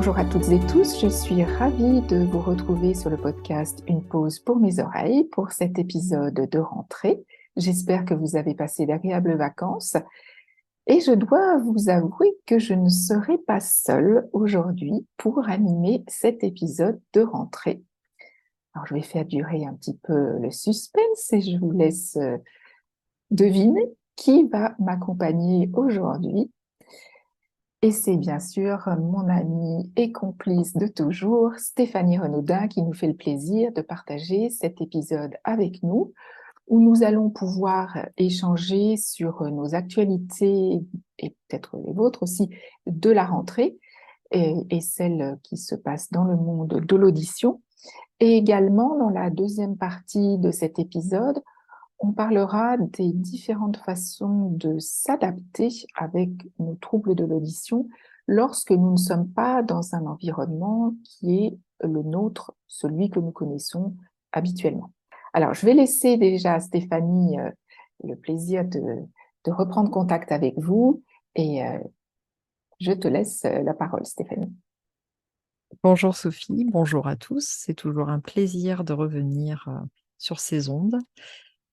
Bonjour à toutes et tous, je suis ravie de vous retrouver sur le podcast Une pause pour mes oreilles pour cet épisode de rentrée. J'espère que vous avez passé d'agréables vacances et je dois vous avouer que je ne serai pas seule aujourd'hui pour animer cet épisode de rentrée. Alors je vais faire durer un petit peu le suspense et je vous laisse deviner qui va m'accompagner aujourd'hui. Et c'est bien sûr mon amie et complice de toujours, Stéphanie Renaudin, qui nous fait le plaisir de partager cet épisode avec nous, où nous allons pouvoir échanger sur nos actualités, et peut-être les vôtres aussi, de la rentrée, et celles qui se passent dans le monde de l'audition. Et également, dans la deuxième partie de cet épisode, on parlera des différentes façons de s'adapter avec nos troubles de l'audition lorsque nous ne sommes pas dans un environnement qui est le nôtre, celui que nous connaissons habituellement. Alors, je vais laisser déjà à Stéphanie le plaisir de reprendre contact avec vous et je te laisse la parole, Stéphanie. Bonjour Sophie, bonjour à tous. C'est toujours un plaisir de revenir sur ces ondes.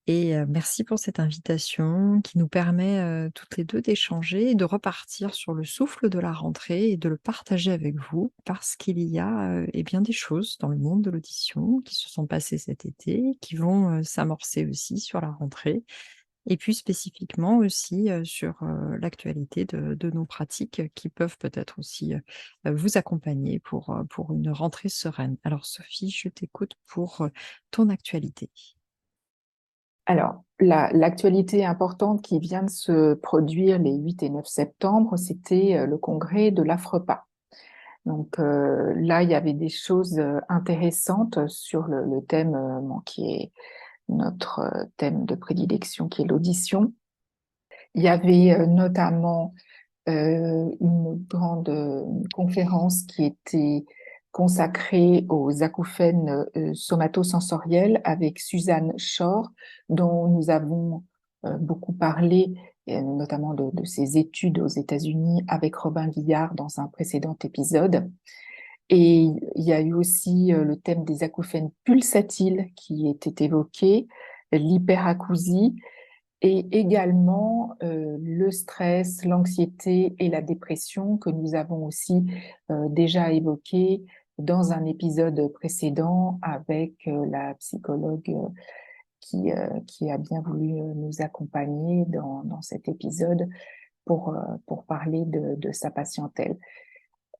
Et merci pour cette invitation qui nous permet toutes les deux d'échanger et de repartir sur le souffle de la rentrée et de le partager avec vous parce qu'il y a eh bien des choses dans le monde de l'audition qui se sont passées cet été, qui vont s'amorcer aussi sur la rentrée et puis spécifiquement aussi, sur, l'actualité de nos pratiques qui peuvent peut-être aussi, vous accompagner pour une rentrée sereine. Alors Sophie, je t'écoute pour, ton actualité. Alors, l'actualité importante qui vient de se produire les 8 et 9 septembre, c'était le congrès de l'AFREPA. Donc là, il y avait des choses intéressantes sur le thème qui est notre thème de prédilection, qui est l'audition. Il y avait notamment une grande conférence qui était consacrée aux acouphènes somatosensoriels avec Suzanne Shore, dont nous avons beaucoup parlé, notamment de ses études aux États-Unis avec Robin Guillard dans un précédent épisode. Et il y a eu aussi le thème des acouphènes pulsatiles qui était évoqué, l'hyperacousie, et également le stress, l'anxiété et la dépression que nous avons aussi déjà évoqué dans un épisode précédent avec la psychologue qui a bien voulu nous accompagner dans cet épisode pour parler de sa patientèle.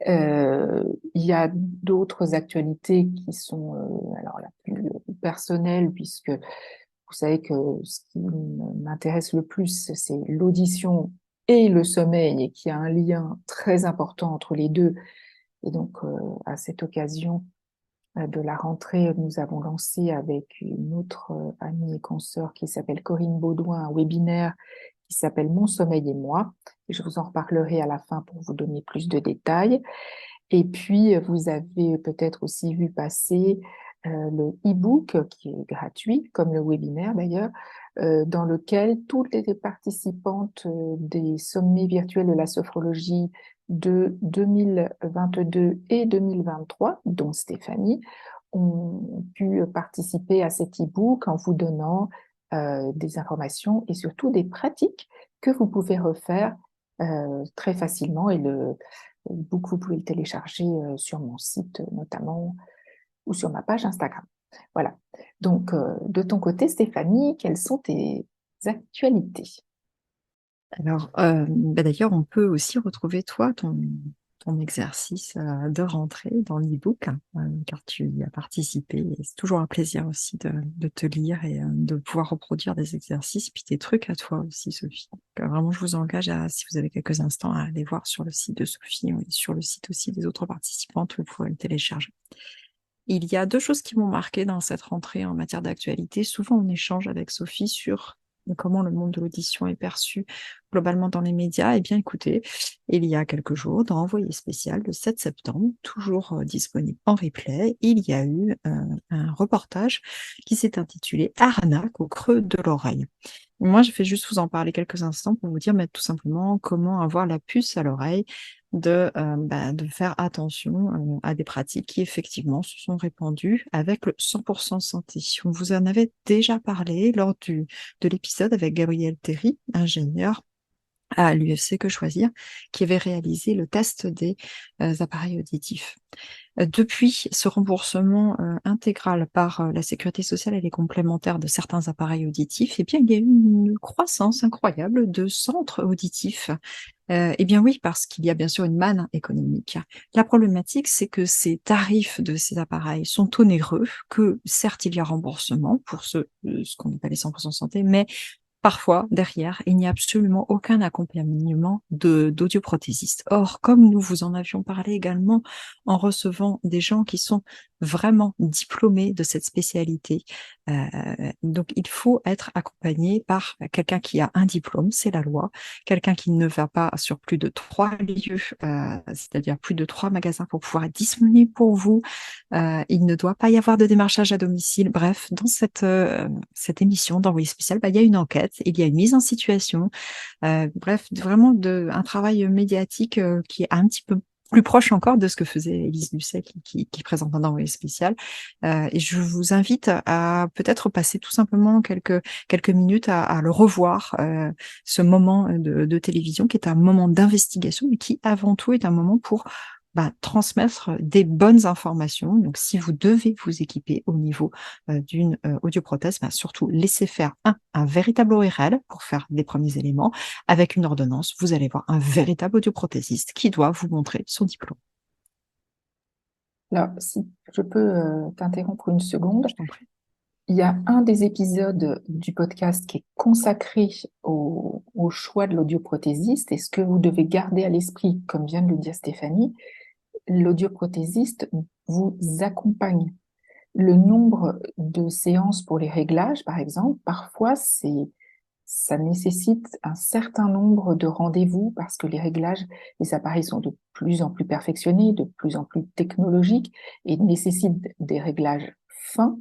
Il y a d'autres actualités qui sont alors la plus personnelle, puisque vous savez que ce qui m'intéresse le plus, c'est l'audition et le sommeil, et qu'il y a un lien très important entre les deux. Et donc, à cette occasion de la rentrée, nous avons lancé avec une autre amie et consoeur qui s'appelle Corinne Baudouin un webinaire qui s'appelle Mon sommeil et moi. Et je vous en reparlerai à la fin pour vous donner plus de détails. Et puis, vous avez peut-être aussi vu passer le e-book qui est gratuit, comme le webinaire d'ailleurs, dans lequel toutes les participantes des sommets virtuels de la sophrologie de 2022 et 2023, dont Stéphanie, ont pu participer à cet e-book en vous donnant des informations et surtout des pratiques que vous pouvez refaire très facilement. Et le e-book, vous pouvez le télécharger sur mon site notamment ou sur ma page Instagram. Voilà. Donc, de ton côté, Stéphanie, quelles sont tes actualités? Alors, d'ailleurs, on peut aussi retrouver toi, ton exercice, de rentrée dans l'e-book, car tu y as participé et c'est toujours un plaisir aussi de te lire et de pouvoir reproduire des exercices, puis des trucs à toi aussi, Sophie. Donc, vraiment, je vous engage à, si vous avez quelques instants, à aller voir sur le site de Sophie et sur le site aussi des autres participantes, vous pourrez le télécharger. Il y a 2 choses qui m'ont marquée dans cette rentrée en matière d'actualité. Souvent, on échange avec Sophie sur comment le monde de l'audition est perçu globalement dans les médias. Eh bien, écoutez, il y a quelques jours, dans Envoyé spécial, le 7 septembre, toujours disponible en replay, il y a eu un reportage qui s'est intitulé Arnaque au creux de l'oreille. Moi, je vais juste vous en parler quelques instants pour vous dire tout simplement comment avoir la puce à l'oreille de faire attention à des pratiques qui effectivement se sont répandues avec le 100% santé. On vous en avait déjà parlé lors de l'épisode avec Gabriel Terry, ingénieur à l'UFC Que Choisir, qui avait réalisé le test des appareils auditifs. Depuis ce remboursement intégral par la sécurité sociale et les complémentaires de certains appareils auditifs, eh bien, il y a eu une croissance incroyable de centres auditifs. Eh bien oui, parce qu'il y a bien sûr une manne économique. La problématique, c'est que ces tarifs de ces appareils sont onéreux, que certes, il y a remboursement pour ce qu'on appelle les 100% santé, mais parfois, derrière, il n'y a absolument aucun accompagnement d'audioprothésiste. Or, comme nous vous en avions parlé également en recevant des gens qui sont vraiment diplômés de cette spécialité, donc il faut être accompagné par quelqu'un qui a un diplôme, c'est la loi, quelqu'un qui ne va pas sur plus de 3 lieux, c'est-à-dire plus de 3 magasins pour pouvoir être disponible pour vous. Il ne doit pas y avoir de démarchage à domicile. Bref, dans cette émission d'Envoyé spécial, il y a une enquête, il y a une mise en situation. Bref, vraiment un travail médiatique qui est un petit peu plus proche encore de ce que faisait Élise Lucet qui présente un envoyé spécial. Et je vous invite à peut-être passer tout simplement quelques minutes à le revoir, ce moment de télévision qui est un moment d'investigation, mais qui avant tout est un moment pour transmettre des bonnes informations. Donc, si vous devez vous équiper au niveau d'une audioprothèse, surtout laissez faire un véritable ORL pour faire des premiers éléments. Avec une ordonnance, vous allez voir un véritable audioprothésiste qui doit vous montrer son diplôme. Alors, si je peux t'interrompre une seconde, Je t'en prie. il y a un des épisodes du podcast qui est consacré au choix de l'audioprothésiste. Et ce que vous devez garder à l'esprit, comme vient de le dire Stéphanie, l'audioprothésiste vous accompagne. Le nombre de séances pour les réglages, par exemple, parfois, ça nécessite un certain nombre de rendez-vous parce que les réglages, les appareils sont de plus en plus perfectionnés, de plus en plus technologiques et nécessitent des réglages fins.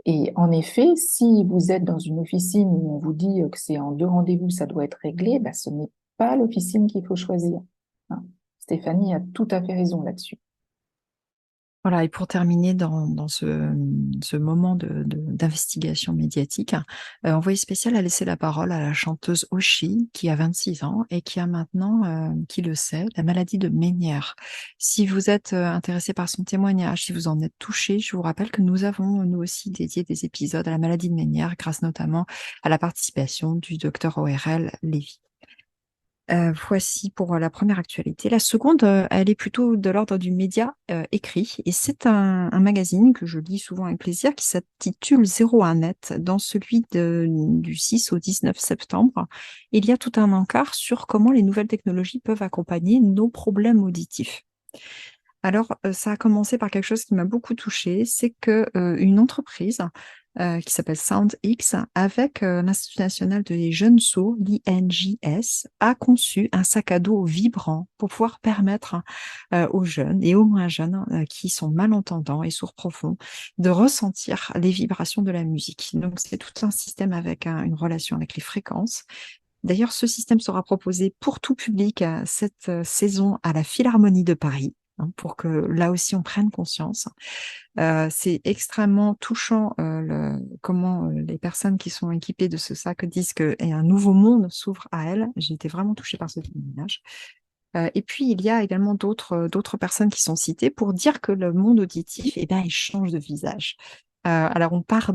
Et en effet, si vous êtes dans une officine où on vous dit que c'est en 2 rendez-vous, ça doit être réglé, ce n'est pas l'officine qu'il faut choisir. Hein. Stéphanie a tout à fait raison là-dessus. Voilà, et pour terminer dans ce moment d'investigation médiatique, Envoyé spécial a laissé la parole à la chanteuse Oshi, qui a 26 ans et qui a maintenant, qui le sait, la maladie de Ménière. Si vous êtes intéressé par son témoignage, si vous en êtes touché, je vous rappelle que nous avons, nous aussi, dédié des épisodes à la maladie de Ménière, grâce notamment à la participation du docteur ORL Lévy. Voici pour la première actualité. La seconde, elle est plutôt de l'ordre du média écrit, et c'est un magazine que je lis souvent avec plaisir qui s'intitule 01net. Dans celui du 6 au 19 septembre, il y a tout un encart sur comment les nouvelles technologies peuvent accompagner nos problèmes auditifs. Alors, ça a commencé par quelque chose qui m'a beaucoup touchée, c'est que une entreprise qui s'appelle SoundX, avec l'Institut national des jeunes sourds, l'INJS, a conçu un sac à dos vibrant pour pouvoir permettre aux jeunes et aux moins jeunes qui sont malentendants et sourds profonds de ressentir les vibrations de la musique. Donc, c'est tout un système avec une relation avec les fréquences. D'ailleurs, ce système sera proposé pour tout public cette saison à la Philharmonie de Paris, pour que là aussi on prenne conscience. C'est extrêmement touchant comment les personnes qui sont équipées de ce sac disent qu'un nouveau monde s'ouvre à elles. J'ai été vraiment touchée par ce témoignage. Et puis, il y a également d'autres personnes qui sont citées pour dire que le monde auditif, il change de visage. Alors, on part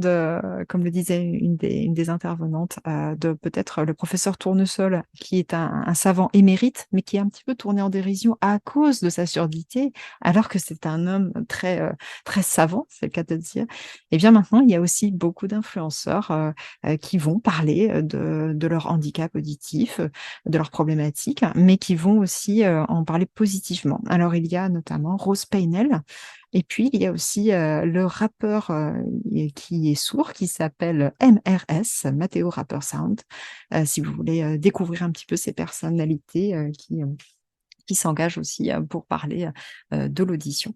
comme le disait une des intervenantes, de peut-être le professeur Tournesol, qui est un savant émérite, mais qui est un petit peu tourné en dérision à cause de sa surdité, alors que c'est un homme très savant, c'est le cas de dire. Et bien maintenant, il y a aussi beaucoup d'influenceurs qui vont parler de leur handicap auditif, de leurs problématiques, mais qui vont aussi en parler positivement. Alors, il y a notamment Rose Paynel, et puis il y a aussi le rappeur qui est sourd, qui s'appelle MRS, Matteo Rapper Sound, si vous voulez découvrir un petit peu ces personnalités qui s'engagent aussi pour parler de l'audition.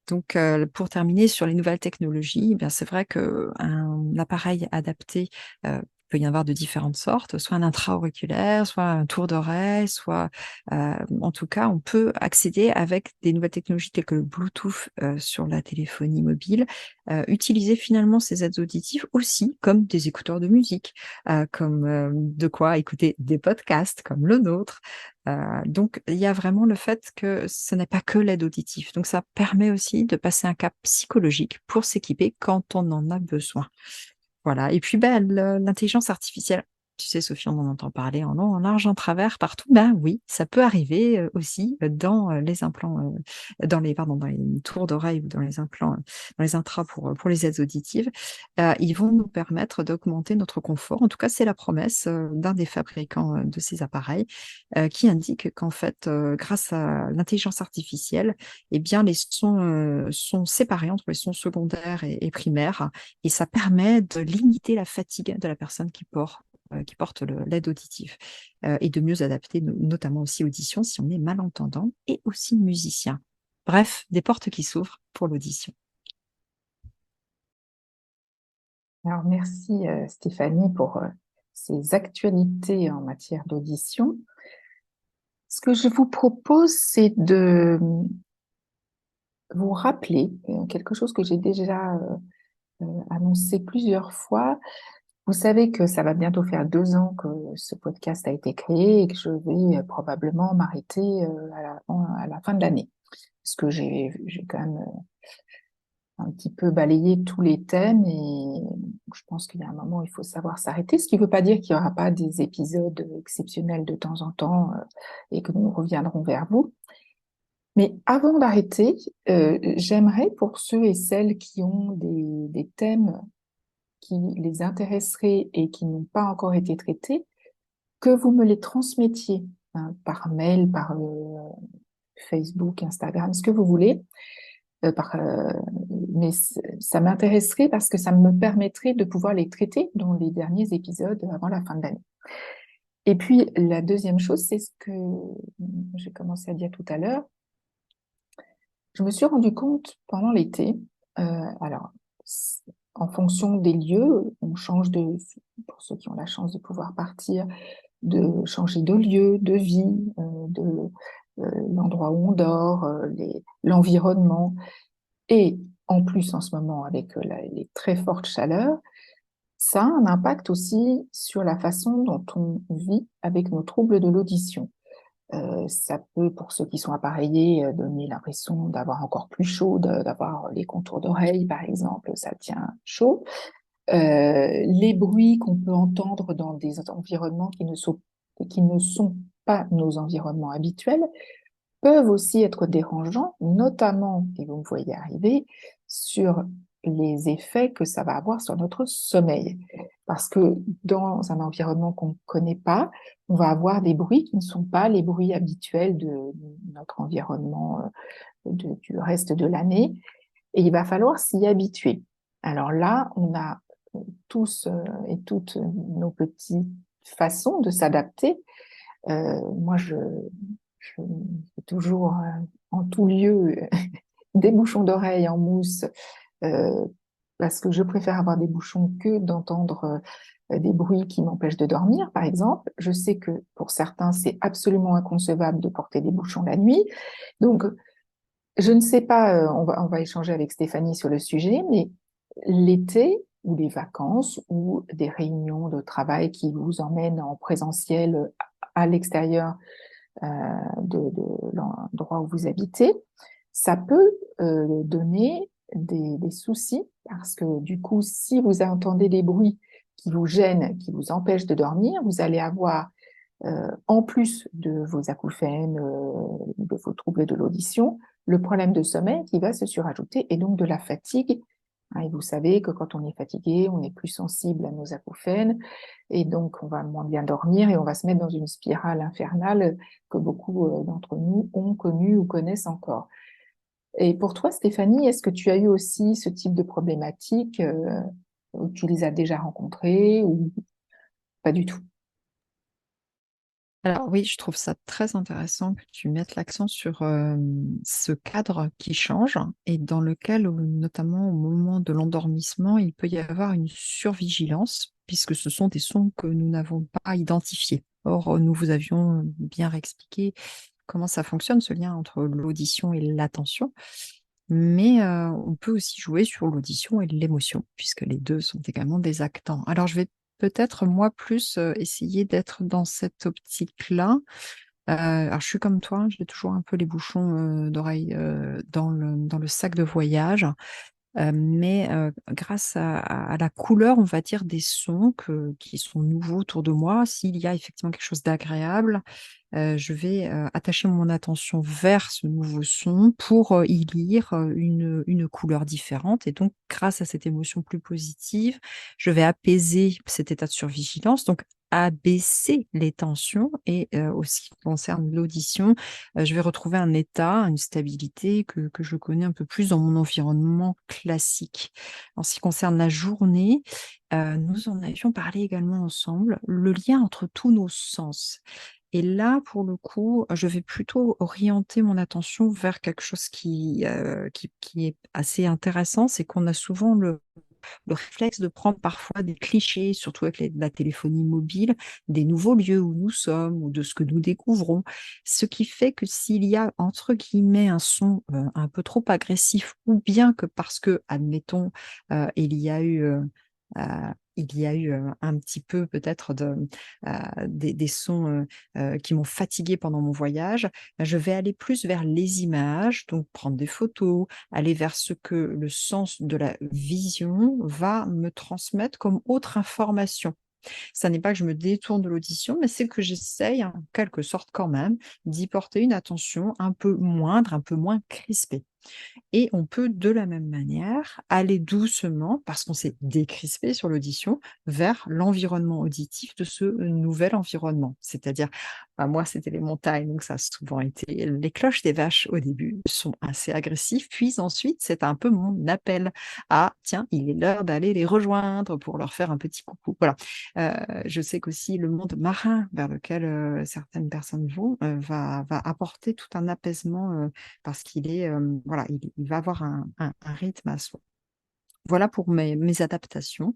Donc, pour terminer sur les nouvelles technologies, c'est vrai qu'un appareil adapté peut y en avoir de différentes sortes, soit un intra-auriculaire, soit un tour d'oreille, soit en tout cas, on peut accéder avec des nouvelles technologies telles que le Bluetooth sur la téléphonie mobile, utiliser finalement ces aides auditives aussi comme des écouteurs de musique, comme de quoi écouter des podcasts comme le nôtre. Donc, il y a vraiment le fait que ce n'est pas que l'aide auditive. Donc, ça permet aussi de passer un cap psychologique pour s'équiper quand on en a besoin. Voilà. Et puis, ben, l'intelligence artificielle, tu sais, Sophie, on en entend parler en long, en large, en travers, partout. Ben oui, ça peut arriver aussi dans les implants, dans les tours d'oreille ou dans les implants, dans les intras pour les aides auditives. Ils vont nous permettre d'augmenter notre confort. En tout cas, c'est la promesse d'un des fabricants de ces appareils qui indique qu'en fait, grâce à l'intelligence artificielle, eh bien, les sons sont séparés entre les sons secondaires et primaires et ça permet de limiter la fatigue de la personne qui porte l'aide auditive et de mieux adapter notamment aussi audition si on est malentendant et aussi musicien. Bref, des portes qui s'ouvrent pour l'audition. Alors, merci Stéphanie pour ces actualités en matière d'audition. Ce que je vous propose, c'est de vous rappeler quelque chose que j'ai déjà annoncé plusieurs fois. Vous savez que ça va bientôt faire 2 ans que ce podcast a été créé et que je vais probablement m'arrêter à la fin de l'année. Parce que j'ai quand même un petit peu balayé tous les thèmes et je pense qu'il y a un moment où il faut savoir s'arrêter, ce qui ne veut pas dire qu'il n'y aura pas des épisodes exceptionnels de temps en temps et que nous reviendrons vers vous. Mais avant d'arrêter, j'aimerais pour ceux et celles qui ont des thèmes qui les intéresseraient et qui n'ont pas encore été traités, que vous me les transmettiez par mail, par Facebook, Instagram, ce que vous voulez. Mais ça m'intéresserait parce que ça me permettrait de pouvoir les traiter dans les derniers épisodes avant la fin de l'année. Et puis, la deuxième chose, c'est ce que j'ai commencé à dire tout à l'heure. Je me suis rendu compte pendant l'été, alors, en fonction des lieux, on change pour ceux qui ont la chance de pouvoir partir, de changer de lieu, de vie, de l'endroit où on dort, l'environnement. Et en plus, en ce moment, avec les très fortes chaleurs, ça a un impact aussi sur la façon dont on vit avec nos troubles de l'audition. Ça peut, pour ceux qui sont appareillés, donner l'impression d'avoir encore plus chaud, d'avoir les contours d'oreilles, par exemple, ça tient chaud. Les bruits qu'on peut entendre dans des environnements qui ne sont pas nos environnements habituels peuvent aussi être dérangeants, notamment, et vous me voyez arriver, sur les effets que ça va avoir sur notre sommeil. Parce que dans un environnement qu'on ne connaît pas, on va avoir des bruits qui ne sont pas les bruits habituels de notre environnement du reste de l'année, et il va falloir s'y habituer. Alors là, on a tous et toutes nos petites façons de s'adapter. Moi, je fais toujours en tout lieu des bouchons d'oreille en mousse euh, parce que je préfère avoir des bouchons que d'entendre des bruits qui m'empêchent de dormir, par exemple. Je sais que pour certains, c'est absolument inconcevable de porter des bouchons la nuit. Donc, je ne sais pas, on va échanger avec Stéphanie sur le sujet, mais l'été ou les vacances ou des réunions de travail qui vous emmènent en présentiel à l'extérieur de l'endroit où vous habitez, ça peut donner des soucis parce que du coup, si vous entendez des bruits qui vous gênent, qui vous empêchent de dormir, vous allez avoir, en plus de vos acouphènes, de vos troubles de l'audition, le problème de sommeil qui va se surajouter et donc de la fatigue. Et vous savez que quand on est fatigué, on est plus sensible à nos acouphènes et donc on va moins bien dormir et on va se mettre dans une spirale infernale que beaucoup d'entre nous ont connue ou connaissent encore. Et pour toi, Stéphanie, est-ce que tu as eu aussi ce type de problématique ou tu les as déjà rencontrées ou pas du tout? Alors oui, je trouve ça très intéressant que tu mettes l'accent sur ce cadre qui change et dans lequel, notamment au moment de l'endormissement, il peut y avoir une survigilance, puisque ce sont des sons que nous n'avons pas identifiés. Or, nous vous avions bien expliqué comment ça fonctionne, ce lien entre l'audition et l'attention. Mais on peut aussi jouer sur l'audition et l'émotion, puisque les 2 sont également des actants. Alors je vais peut-être moi plus, essayer d'être dans cette optique-là. Alors je suis comme toi, j'ai toujours un peu les bouchons, d'oreilles, dans le sac de voyage. Mais grâce à la couleur, on va dire, des sons qui sont nouveaux autour de moi, s'il y a effectivement quelque chose d'agréable, je vais, attacher mon attention vers ce nouveau son pour, y lire, une couleur différente et donc grâce à cette émotion plus positive, je vais apaiser cet état de survigilance, donc abaisser les tensions et aussi, en ce qui concerne l'audition, je vais retrouver un état, une stabilité que je connais un peu plus dans mon environnement classique. En ce qui concerne la journée, nous en avions parlé également ensemble, le lien entre tous nos sens. Et là, pour le coup, je vais plutôt orienter mon attention vers quelque chose qui est assez intéressant, c'est qu'on a souvent le réflexe de prendre parfois des clichés, surtout avec la téléphonie mobile, des nouveaux lieux où nous sommes ou de ce que nous découvrons. Ce qui fait que s'il y a, entre guillemets, un son un peu trop agressif, ou bien que parce que, admettons, il y a eu... un petit peu peut-être des sons qui m'ont fatiguée pendant mon voyage, je vais aller plus vers les images, donc prendre des photos, aller vers ce que le sens de la vision va me transmettre comme autre information. Ça n'est pas que je me détourne de l'audition, mais c'est que j'essaye, en quelque sorte quand même, d'y porter une attention un peu moindre, un peu moins crispée. Et on peut de la même manière aller doucement, parce qu'on s'est décrispé sur l'audition, vers l'environnement auditif de ce nouvel environnement. C'est-à-dire, bah, moi, c'était les montagnes, donc ça a souvent été les cloches des vaches au début sont assez agressifs, puis ensuite, c'est un peu mon appel à tiens, il est l'heure d'aller les rejoindre pour leur faire un petit coucou. Voilà. Je sais qu'aussi le monde marin vers lequel certaines personnes vont va apporter tout un apaisement parce qu'il est, voilà, il va avoir un rythme à soi. Voilà pour mes adaptations,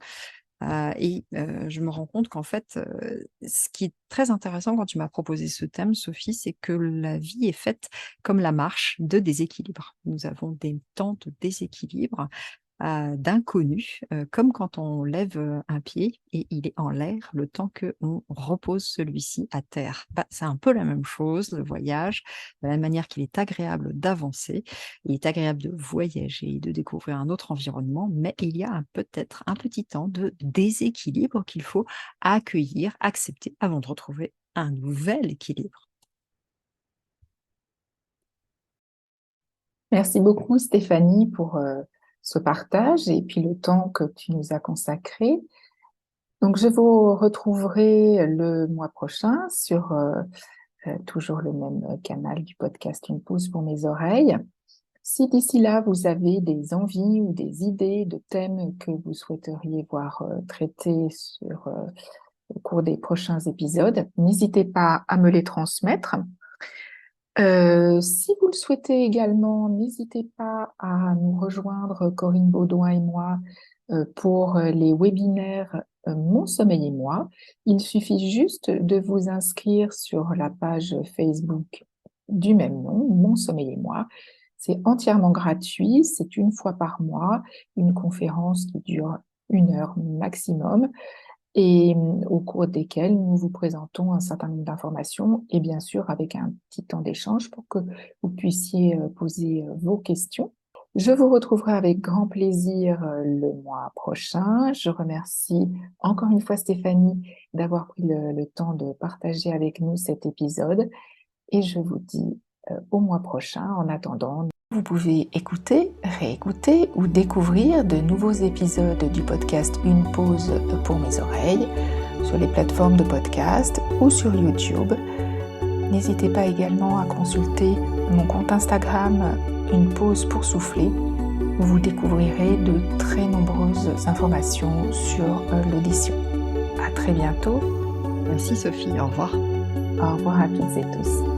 je me rends compte qu'en fait, ce qui est très intéressant quand tu m'as proposé ce thème, Sophie, c'est que la vie est faite comme la marche de déséquilibre. Nous avons des temps de déséquilibre d'inconnu, comme quand on lève, un pied et il est en l'air le temps qu'on repose celui-ci à terre. Bah, c'est un peu la même chose, le voyage, de la même manière qu'il est agréable d'avancer, il est agréable de voyager, de découvrir un autre environnement, mais il y a peut-être un petit temps de déséquilibre qu'il faut accueillir, accepter avant de retrouver un nouvel équilibre. Merci beaucoup Stéphanie pour ce partage et puis le temps que tu nous as consacré. Donc je vous retrouverai le mois prochain sur toujours le même canal du podcast Une pause pour mes oreilles. Si d'ici là vous avez des envies ou des idées de thèmes que vous souhaiteriez voir traités au cours des prochains épisodes, n'hésitez pas à me les transmettre. Si vous le souhaitez également, n'hésitez pas à nous rejoindre, Corinne Baudouin et moi, pour les webinaires Mon sommeil et moi. Il suffit juste de vous inscrire sur la page Facebook du même nom, Mon sommeil et moi. C'est entièrement gratuit, c'est une fois par mois, une conférence qui dure 1 heure maximum et au cours desquels nous vous présentons un certain nombre d'informations et bien sûr avec un petit temps d'échange pour que vous puissiez poser vos questions. Je vous retrouverai avec grand plaisir le mois prochain. Je remercie encore une fois Stéphanie d'avoir pris le temps de partager avec nous cet épisode et je vous dis au mois prochain. En attendant, vous pouvez écouter, réécouter ou découvrir de nouveaux épisodes du podcast Une pause pour mes oreilles sur les plateformes de podcast ou sur YouTube. N'hésitez pas également à consulter mon compte Instagram Une pause pour souffler où vous découvrirez de très nombreuses informations sur l'audition. À très bientôt. Merci Sophie, au revoir. Au revoir à toutes et tous.